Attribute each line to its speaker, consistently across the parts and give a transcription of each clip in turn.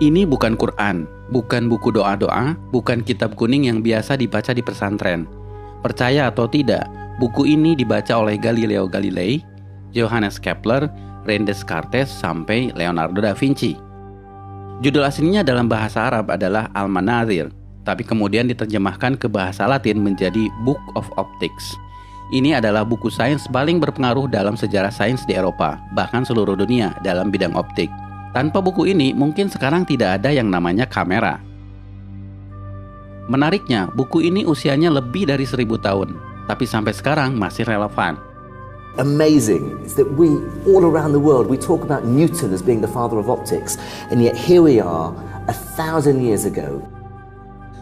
Speaker 1: Ini bukan Quran, bukan buku doa-doa, bukan kitab kuning yang biasa dibaca di pesantren. Percaya atau tidak, buku ini dibaca oleh Galileo Galilei, Johannes Kepler, René Descartes, sampai Leonardo da Vinci. Judul aslinya dalam bahasa Arab adalah Al-Manazir, tapi kemudian diterjemahkan ke bahasa Latin menjadi Book of Optics. Ini adalah buku sains paling berpengaruh dalam sejarah sains di Eropa, bahkan seluruh dunia dalam bidang optik. Tanpa buku ini, mungkin sekarang tidak ada yang namanya kamera. Menariknya, buku ini usianya lebih dari 1000 tahun, tapi sampai sekarang masih relevan.
Speaker 2: Amazing is that we, all around the world, we talk about Newton as being the father of optics, and yet here we are, 1,000 years ago.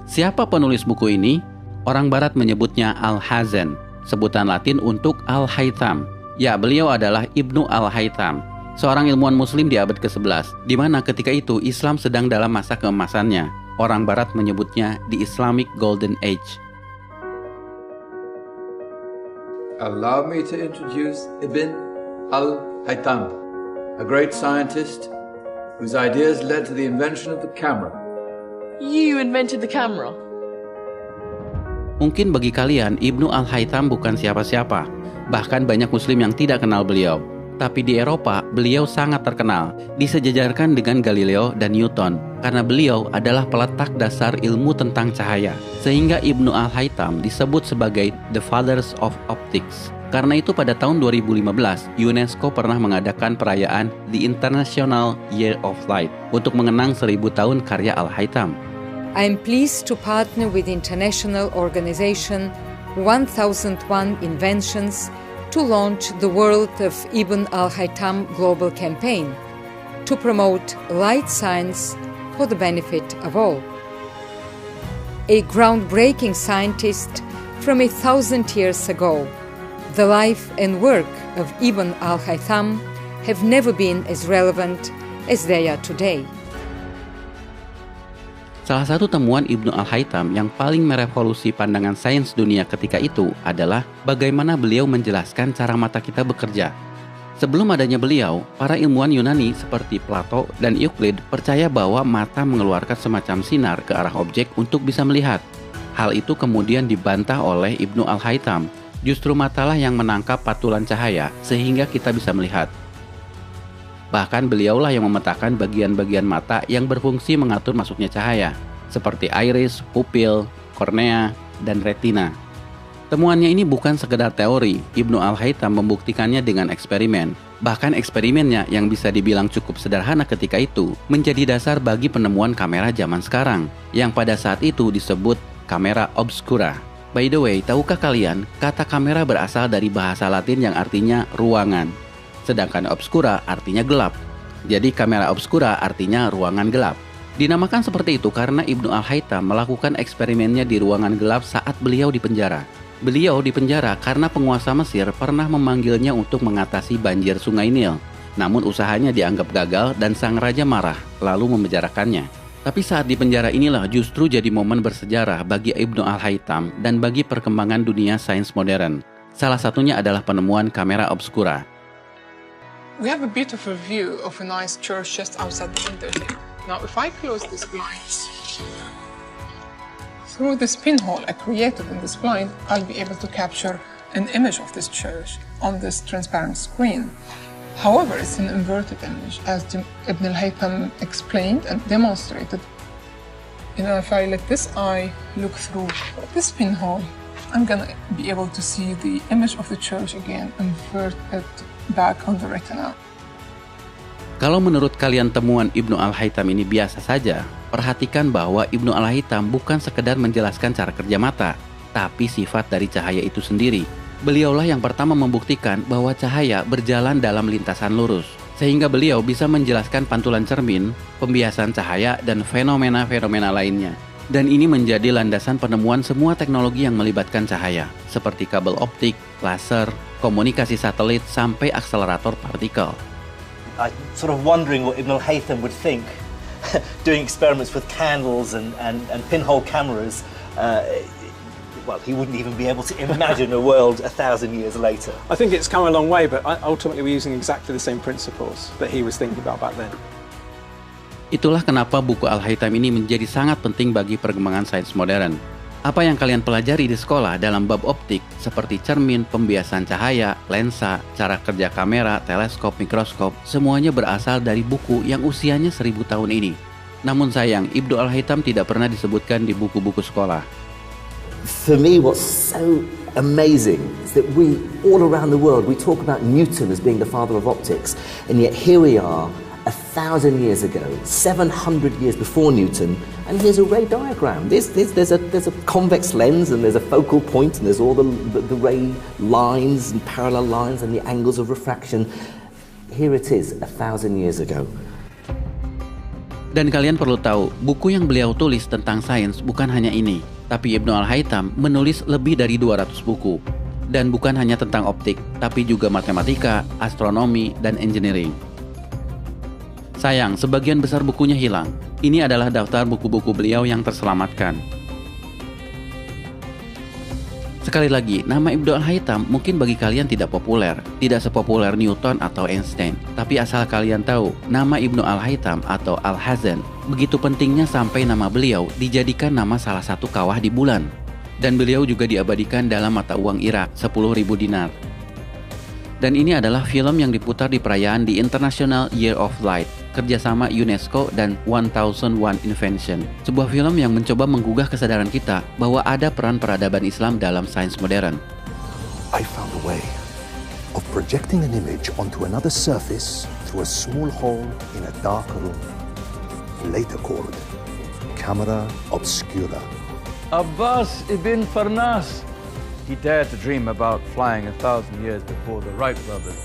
Speaker 1: Siapa penulis buku ini? Orang Barat menyebutnya Al-Hazen, sebutan Latin untuk Al-Haytham. Ya, beliau adalah Ibnu Al-Haytham, seorang ilmuwan muslim di abad ke-11, di mana ketika itu Islam sedang dalam masa keemasannya. Orang Barat menyebutnya the Islamic Golden Age.
Speaker 3: Allow me to introduce Ibn al-Haytham, a great scientist whose ideas led to the invention of the camera.
Speaker 4: You invented the camera?
Speaker 1: Mungkin bagi kalian, Ibnu Al-Haytham bukan siapa-siapa. Bahkan banyak muslim yang tidak kenal beliau. Tapi di Eropa, beliau sangat terkenal, disejajarkan dengan Galileo dan Newton, karena beliau adalah peletak dasar ilmu tentang cahaya. Sehingga Ibnu Al-Haytham disebut sebagai The Fathers of Optics. Karena itu pada tahun 2015, UNESCO pernah mengadakan perayaan The International Year of Light untuk mengenang 1000 tahun karya Al-Haytham.
Speaker 5: I am pleased to partner with the international organization 1001 Inventions to launch the World of Ibn al-Haytham Global Campaign to promote light science for the benefit of all. A groundbreaking scientist from 1,000 years ago, the life and work of Ibn al-Haytham have never been as relevant as they are today.
Speaker 1: Salah satu temuan Ibnu Al-Haytham yang paling merevolusi pandangan sains dunia ketika itu adalah bagaimana beliau menjelaskan cara mata kita bekerja. Sebelum adanya beliau, para ilmuwan Yunani seperti Plato dan Euclid percaya bahwa mata mengeluarkan semacam sinar ke arah objek untuk bisa melihat. Hal itu kemudian dibantah oleh Ibnu Al-Haytham. Justru matalah yang menangkap patulan cahaya sehingga kita bisa melihat. Bahkan beliaulah yang memetakan bagian-bagian mata yang berfungsi mengatur masuknya cahaya, seperti iris, pupil, kornea, dan retina. Temuannya ini bukan sekedar teori, Ibnu Al-Haytham membuktikannya dengan eksperimen. Bahkan eksperimennya yang bisa dibilang cukup sederhana ketika itu, menjadi dasar bagi penemuan kamera zaman sekarang, yang pada saat itu disebut kamera obscura. By the way, tahukah kalian, kata kamera berasal dari bahasa Latin yang artinya ruangan. Sedangkan obscura artinya gelap. Jadi kamera obscura artinya ruangan gelap. Dinamakan seperti itu karena Ibnu Al-Haytham melakukan eksperimennya di ruangan gelap saat beliau dipenjara. Beliau dipenjara karena penguasa Mesir pernah memanggilnya untuk mengatasi banjir Sungai Nil. Namun usahanya dianggap gagal dan sang raja marah, lalu memenjarakannya. Tapi saat di penjara inilah justru jadi momen bersejarah bagi Ibnu Al-Haytham dan bagi perkembangan dunia sains modern. Salah satunya adalah penemuan kamera obscura.
Speaker 6: We have a beautiful view of a nice church just outside the window here. Now, if I close this blind, through this pinhole I created in this blind, I'll be able to capture an image of this church on this transparent screen. However, it's an inverted image, as Ibn al-Haytham explained and demonstrated. If I let this eye look through this pinhole, I'm gonna be able to see the image of the church again, inverted back on the retina.
Speaker 1: Kalau menurut kalian temuan Ibnu Al-Haytham ini biasa saja, perhatikan bahwa Ibnu Al-Haytham bukan sekedar menjelaskan cara kerja mata, tapi sifat dari cahaya itu sendiri. Beliaulah yang pertama membuktikan bahwa cahaya berjalan dalam lintasan lurus, sehingga beliau bisa menjelaskan pantulan cermin, pembiasan cahaya, dan fenomena-fenomena lainnya. Dan ini menjadi landasan penemuan semua teknologi yang melibatkan cahaya, seperti kabel optik, laser, komunikasi satelit, sampai akselerator partikel.
Speaker 7: I'm sort of wondering what Ibn al-Haytham would think doing experiments with candles and pinhole cameras. Well, he wouldn't even be able to imagine a world 1,000 years later.
Speaker 8: I think it's come a long way, but ultimately we're using exactly the same principles that he was thinking about back then.
Speaker 1: Itulah kenapa buku Al-Haytham ini menjadi sangat penting bagi perkembangan sains modern. Apa yang kalian pelajari di sekolah dalam bab optik seperti cermin, pembiasan cahaya, lensa, cara kerja kamera, teleskop, mikroskop, semuanya berasal dari buku yang usianya 1000 tahun ini. Namun sayang, Ibnu Al-Haytham tidak pernah disebutkan di buku-buku sekolah.
Speaker 2: For me, what's so amazing is that we, all around the world, we talk about Newton as being the father of optics, and yet here we are, 1,000 years ago, 700 years before Newton, and here's a ray diagram. There's a convex lens, and there's a focal point, and there's all the ray lines and parallel lines and the angles of refraction. Here it is, 1,000 years ago.
Speaker 1: Dan kalian perlu tahu, buku yang beliau tulis tentang sains bukan hanya ini, tapi Ibnu Al-Haytham menulis lebih dari 200 buku. Dan bukan hanya tentang optik, tapi juga matematika, astronomi, dan engineering. Sayang, sebagian besar bukunya hilang. Ini adalah daftar buku-buku beliau yang terselamatkan. Sekali lagi, nama Ibnu Al-Haytham mungkin bagi kalian tidak populer, tidak sepopuler Newton atau Einstein. Tapi asal kalian tahu, nama Ibnu Al-Haytham atau Al-Hazan begitu pentingnya sampai nama beliau dijadikan nama salah satu kawah di bulan. Dan beliau juga diabadikan dalam mata uang Irak, 10.000 dinar. Dan ini adalah film yang diputar di perayaan di International Year of Light, kerjasama UNESCO dan 1001 Invention. Sebuah film yang mencoba menggugah kesadaran kita bahwa ada peran peradaban Islam dalam sains modern.
Speaker 8: I found a way of projecting an image onto another surface through a small hole in a dark room, later called camera obscura.
Speaker 3: Abbas ibn Farnas. He dared to dream about flying 1,000 years before the Wright brothers.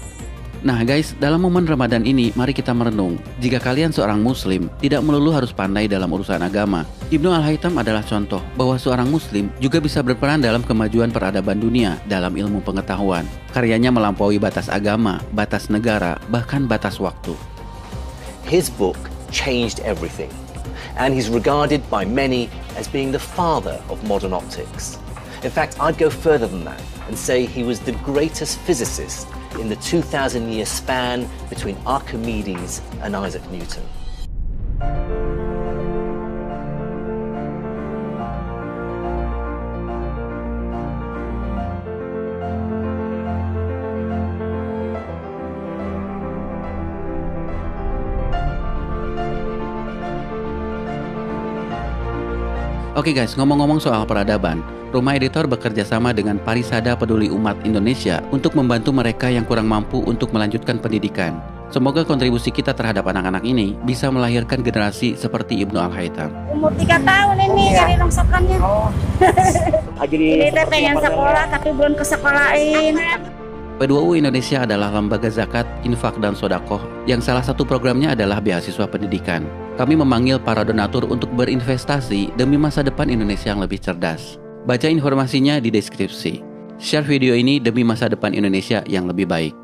Speaker 1: Nah guys, dalam momen Ramadan ini, mari kita merenung. Jika kalian seorang muslim, tidak melulu harus pandai dalam urusan agama. Ibnu Al-Haytham adalah contoh bahwa seorang muslim juga bisa berperan dalam kemajuan peradaban dunia dalam ilmu pengetahuan. Karyanya melampaui batas agama, batas negara, bahkan batas waktu.
Speaker 2: His book changed everything, and he's regarded by many as being the father of modern optics. In fact, I'd go further than that and say he was the greatest physicist in the 2,000-year span between Archimedes and Isaac Newton.
Speaker 1: Oke guys, ngomong-ngomong soal peradaban, Rumah Editor bekerja sama dengan Parisada Peduli Umat Indonesia untuk membantu mereka yang kurang mampu untuk melanjutkan pendidikan. Semoga kontribusi kita terhadap anak-anak ini bisa melahirkan generasi seperti Ibnu Al-Haytham.
Speaker 9: Umur 3 tahun ini cari rongsokannya. Ini teh pengen sekolah tapi belum kesekolahin.
Speaker 1: P2U Indonesia adalah lembaga zakat, infak, dan sodakoh yang salah satu programnya adalah beasiswa pendidikan. Kami memanggil para donatur untuk berinvestasi demi masa depan Indonesia yang lebih cerdas. Baca informasinya di deskripsi. Share video ini demi masa depan Indonesia yang lebih baik.